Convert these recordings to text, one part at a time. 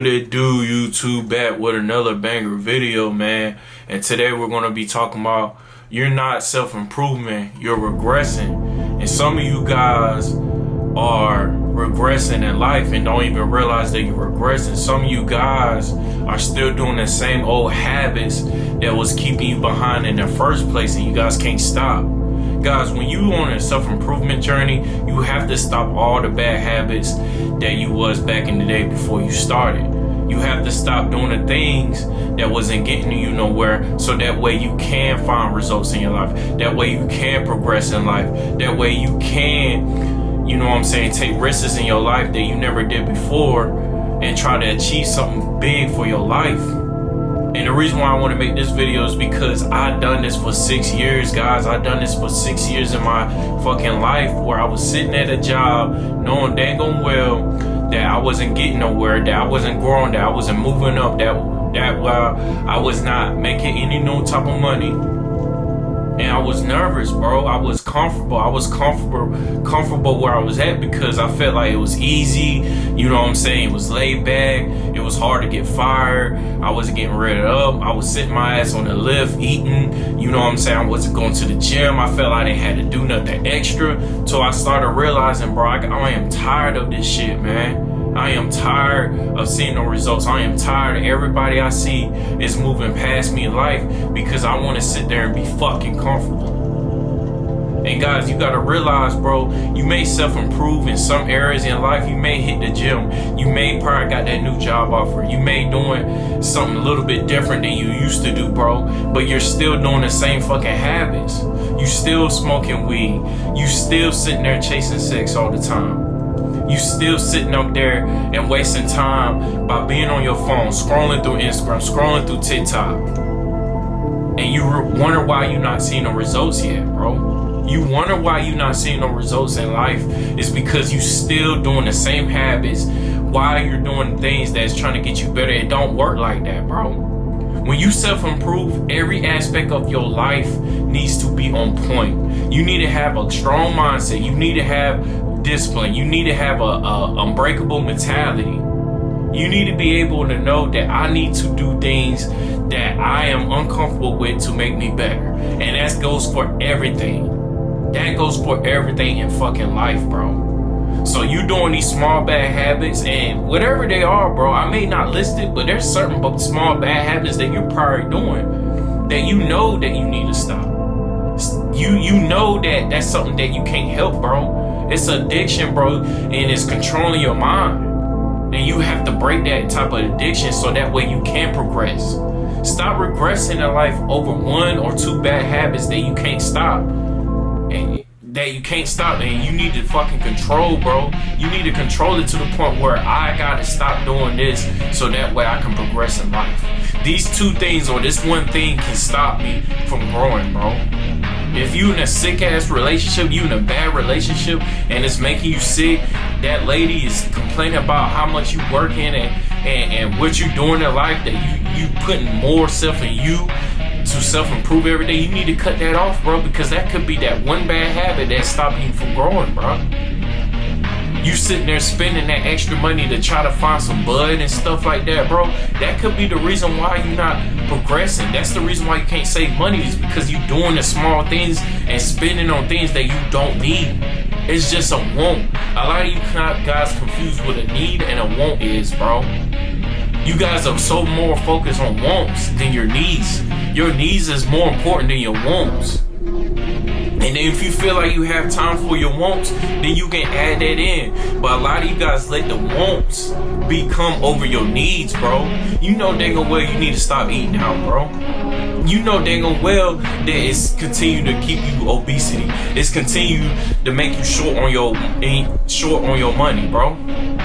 It do YouTube back with another banger video, man. And today we're gonna be talking about you're not self-improvement, you're regressing. And some of you guys are regressing in life and don't even realize that you're regressing. Some of you guys are still doing the same old habits that was keeping you behind in the first place, and you guys can't stop. Guys, when you on a self-improvement journey, you have to stop all the bad habits that you was back in the day before you started. You have to stop doing the things that wasn't getting you nowhere, so that way you can find results in your life. That way you can progress in life. That way you can, take risks in your life that you never did before and try to achieve something big for your life. And the reason why I want to make this video is because I done this for 6 years, guys. I done this for 6 years in my fucking life, where I was sitting at a job knowing dang on well that I wasn't getting nowhere, that I wasn't growing, that I wasn't moving up, that I was not making any no type of money. And I was nervous, bro. I was comfortable. Comfortable where I was at because I felt like it was easy. It was laid back. It was hard to get fired. I wasn't getting ready up. I was sitting my ass on the lift, eating. I wasn't going to the gym. I felt like I didn't have to do nothing extra. So I started realizing, bro, I am tired of this shit, man. I am tired of seeing no results. I am tired of everybody I see is moving past me in life because I want to sit there and be fucking comfortable. And guys, you gotta realize, bro, you may self-improve in some areas in life. You may hit the gym. You may probably got that new job offer. You may doing something a little bit different than you used to do, bro. But you're still doing the same fucking habits. You still smoking weed. You still sitting there chasing sex all the time. You still sitting up there and wasting time by being on your phone, scrolling through Instagram, scrolling through TikTok. And you wonder why you're not seeing no results yet, bro. You wonder why you're not seeing no results in life. It's because you still doing the same habits while you're doing things that's trying to get you better. It don't work like that, bro. When you self-improve, every aspect of your life needs to be on point. You need to have a strong mindset. You need to have discipline. You need to have a unbreakable mentality. You need to be able to know that I need to do things that I am uncomfortable with to make me better. And that goes for everything. That goes for everything in fucking life, bro. So you doing these small bad habits, and whatever they are, bro, I may not list it, but there's certain small bad habits that you're probably doing that you know that you need to stop. You know that that's something that you can't help, bro. It's addiction, bro, and it's controlling your mind. And you have to break that type of addiction so that way you can progress. Stop regressing in life over 1 or 2 bad habits that you can't stop. And you need to fucking control, bro. You need to control it to the point where I gotta stop doing this so that way I can progress in life. These 2 things or this 1 thing can stop me from growing, bro. If you in a sick ass relationship, you in a bad relationship and it's making you sick, that lady is complaining about how much you working and what you doing in life, that you putting more self in you to self-improve every day. You need to cut that off, bro, because that could be that 1 bad habit that's stopping you from growing, bro. You sitting there spending that extra money to try to find some bud and stuff like that, bro. That could be the reason why you're not progressing. That's the reason why you can't save money, is because you're doing the small things and spending on things that you don't need. It's just a want. A lot of you guys confused what a need and a want is, bro. You guys are so more focused on wants than your needs. Your needs is more important than your wants. And then if you feel like you have time for your wants, then you can add that in. But a lot of you guys let the wants become over your needs, bro. You know dang on well you need to stop eating out, bro. You know dang on well that it's continue to keep you obesity. It's continue to make you short on your money, bro.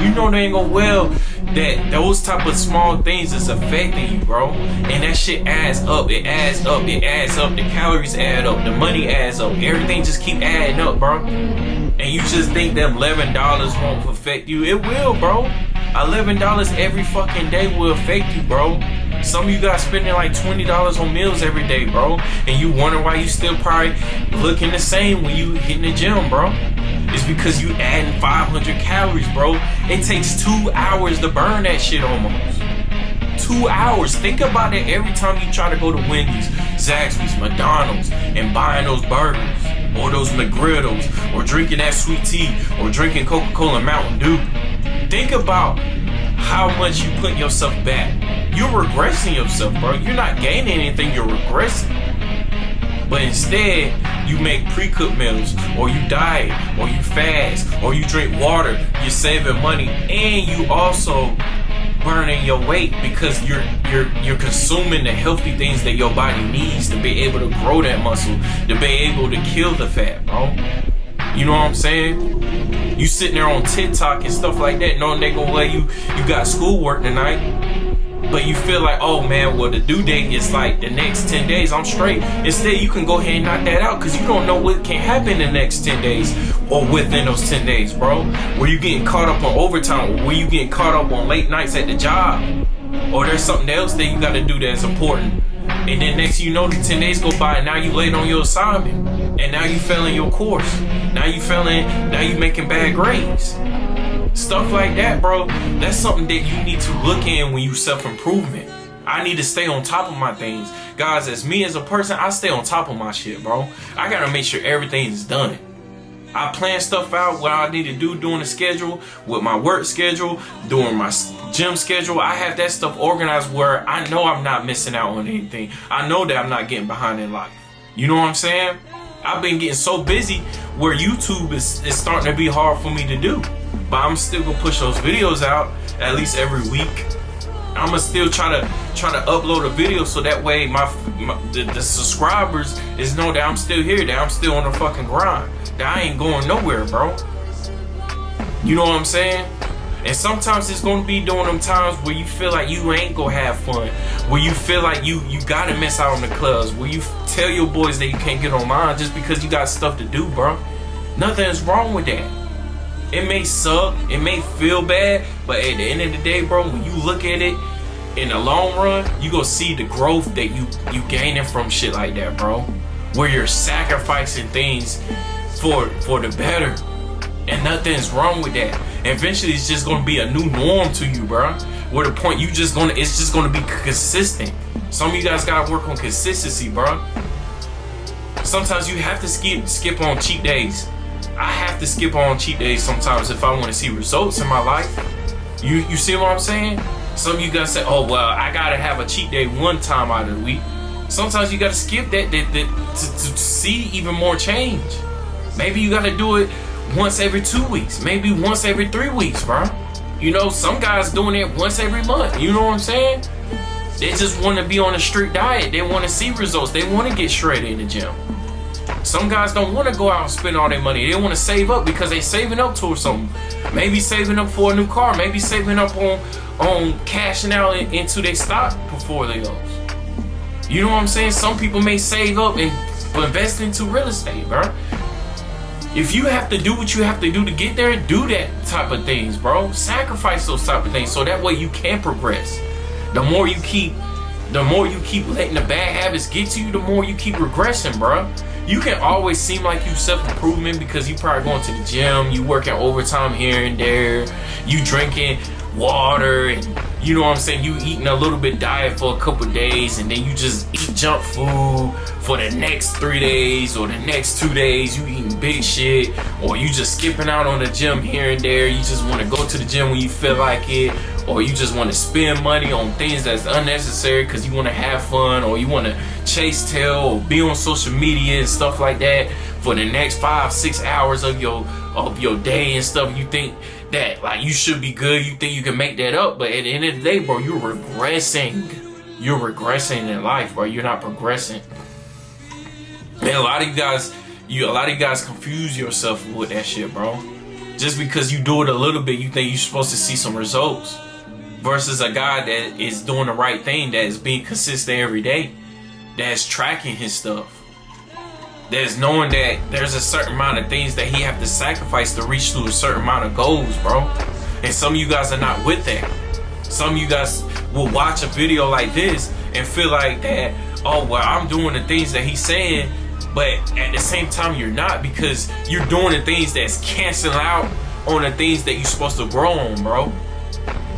You know dang on well that those type of small things is affecting you, bro. And that shit adds up. It adds up. It adds up. The calories add up. The money adds up. Everything just keep adding up, bro. And you just think that $11 won't affect you. It will, bro. $11 every fucking day will affect you, bro. Some of you guys spending like $20 on meals every day, bro. And you wonder why you still probably looking the same when you hitting the gym, bro. It's because you adding 500 calories, bro. It takes 2 hours to burn that shit almost. 2 hours. Think about it every time you try to go to Wendy's, Zaxby's, McDonald's, and buying those burgers, or those McGriddles, or drinking that sweet tea, or drinking Coca-Cola Mountain Dew. Think about how much you put yourself back. You're regressing yourself, bro. You're not gaining anything, you're regressing. But instead, you make pre-cooked meals, or you diet, or you fast, or you drink water. You're saving money, and you also burning your weight because you're consuming the healthy things that your body needs to be able to grow that muscle, to be able to kill the fat, bro. You know what I'm saying? You sitting there on TikTok and stuff like that, knowing they gonna let you got schoolwork tonight, but you feel like, oh man, well the due date is like the next 10 days, I'm straight. Instead, you can go ahead and knock that out because you don't know what can happen in the next 10 days or within those 10 days, bro. Were you getting caught up on overtime? Or were you getting caught up on late nights at the job? Or there's something else that you gotta do that's important. And then next you know, the 10 days go by and now you late on your assignment. And now you failing your course. Now you making bad grades. Stuff like that, bro. That's something that you need to look in when you self-improvement. I need to stay on top of my things. Guys, as me as a person, I stay on top of my shit, bro. I gotta make sure everything is done. I plan stuff out, what I need to do during the schedule, with my work schedule, during my gym schedule. I have that stuff organized where I know I'm not missing out on anything. I know that I'm not getting behind in life. You know what I'm saying? I've been getting so busy where YouTube is starting to be hard for me to do. But I'm still gonna push those videos out at least every week. I'm gonna still try to upload a video so that way the subscribers is know that I'm still here, that I'm still on the fucking grind, that I ain't going nowhere, bro. You know what I'm saying? And sometimes it's gonna be during them times where you feel like you ain't gonna have fun, where you feel like you gotta miss out on the clubs, where you tell your boys that you can't get online just because you got stuff to do, bro. Nothing is wrong with that. It may suck, it may feel bad, but at the end of the day, bro, when you look at it in the long run, you gonna see the growth that you gaining from shit like that, bro. Where you're sacrificing things for the better. And nothing's wrong with that. Eventually it's just gonna be a new norm to you, bro. Where the point it's just gonna be consistent. Some of you guys gotta work on consistency, bro. Sometimes you have to skip on cheat days. I have to skip on cheat days sometimes if I want to see results in my life. You see what I'm saying? Some of you guys say, oh well, I gotta have a cheat day one time out of the week. Sometimes you gotta skip that to see even more change. Maybe you gotta do it once every 2 weeks, maybe once every 3 weeks, bro. You know, some guys doing it once every month. You know what I'm saying? They just want to be on a strict diet. They want to see results. They want to get shredded in the gym. Some guys don't want to go out and spend all their money. They want to save up because they saving up towards something. Maybe saving up for a new car. Maybe saving up on cashing out into their stock portfolios. You know what I'm saying? Some people may save up and invest into real estate, bro. If you have to do what you have to do to get there, do that type of things, bro. Sacrifice those type of things so that way you can progress. The more you keep letting the bad habits get to you, the more you keep regressing, bro. You can always seem like you self-improvement because you probably going to the gym, you working overtime here and there, you drinking water, and you know what I'm saying, you eating a little bit diet for a couple days, and then you just eat junk food for the next 3 days or the next 2 days, you eating big shit, or you just skipping out on the gym here and there, you just want to go to the gym when you feel like it, or you just want to spend money on things that's unnecessary because you want to have fun, or you want to chase tail or be on social media and stuff like that for the next 5-6 hours of your day and stuff. You think that like you should be good, you think you can make that up, but at the end of the day, bro, you're regressing. You're regressing in life, bro. You're not progressing. And a lot of you guys confuse yourself with that shit, bro. Just because you do it a little bit, you think you're supposed to see some results. Versus a guy that is doing the right thing, that is being consistent every day, that's tracking his stuff, that's knowing that there's a certain amount of things that he have to sacrifice to reach to a certain amount of goals, bro. And some of you guys are not with that. Some of you guys will watch a video like this and feel like that, oh well, I'm doing the things that he's saying, but at the same time you're not, because you're doing the things that's canceling out on the things that you're supposed to grow on, bro.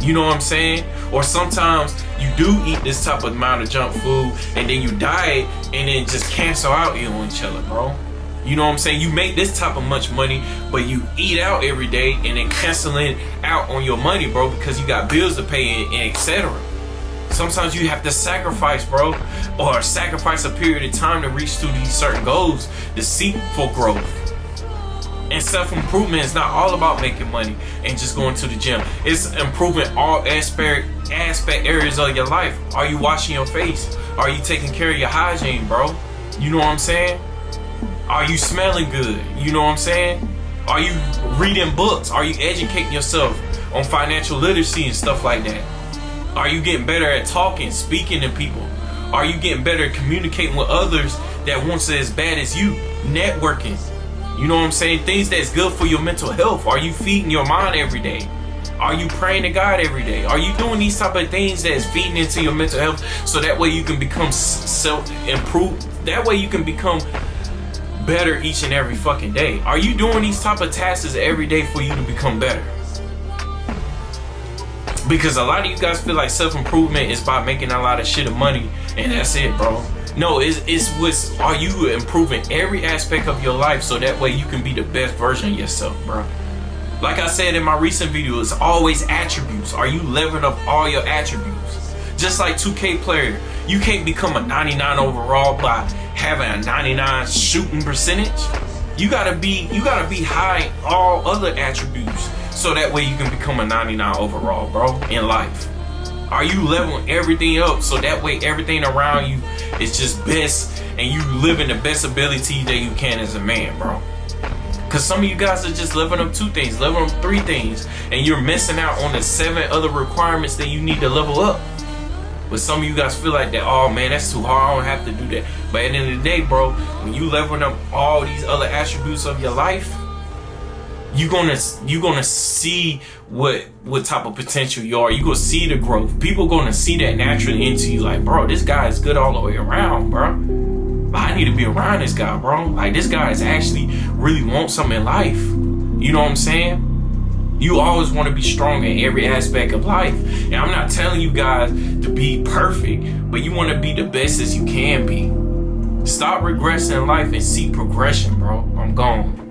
You know what I'm saying? Or sometimes you do eat this type of amount of junk food and then you diet and then just cancel out on each other, bro. You know what I'm saying? You make this type of much money, but you eat out every day and then canceling out on your money, bro, because you got bills to pay and etc. Sometimes you have to sacrifice, bro, or sacrifice a period of time to reach through these certain goals to seek for growth. And self-improvement is not all about making money and just going to the gym. It's improving all aspect areas of your life. Are you washing your face? Are you taking care of your hygiene, bro? You know what I'm saying? Are you smelling good? You know what I'm saying? Are you reading books? Are you educating yourself on financial literacy and stuff like that? Are you getting better at talking, speaking to people? Are you getting better at communicating with others that wants it as bad as you? Networking. You know what I'm saying? Things that's good for your mental health. Are you feeding your mind every day? Are you praying to God every day? Are you doing these type of things that's feeding into your mental health so that way you can become self-improved? That way you can become better each and every fucking day. Are you doing these type of tasks every day for you to become better? Because a lot of you guys feel like self-improvement is by making a lot of shit of money and that's it, bro. No, it's what's, are you improving every aspect of your life so that way you can be the best version of yourself, bro? Like I said in my recent video, it's always attributes. Are you leveling up all your attributes? Just like 2K player, you can't become a 99 overall by having a 99 shooting percentage. You gotta be high in all other attributes so that way you can become a 99 overall, bro, in life. Are you leveling everything up so that way everything around you is just best and you living the best ability that you can as a man, bro? Because some of you guys are just leveling up 2 things, leveling up 3 things, and you're missing out on the 7 other requirements that you need to level up. But some of you guys feel like that, oh man, that's too hard, I don't have to do that. But at the end of the day, bro, when you leveling up all these other attributes of your life, you're gonna see what type of potential you are. You're gonna see the growth. People gonna see that naturally into you, like, bro, this guy is good all the way around, bro. I need to be around this guy, bro. Like, this guy is actually really want something in life. You know what I'm saying? You always want to be strong in every aspect of life. And I'm not telling you guys to be perfect, but you want to be the best as you can be. Stop regressing in life and see progression, bro. I'm gone.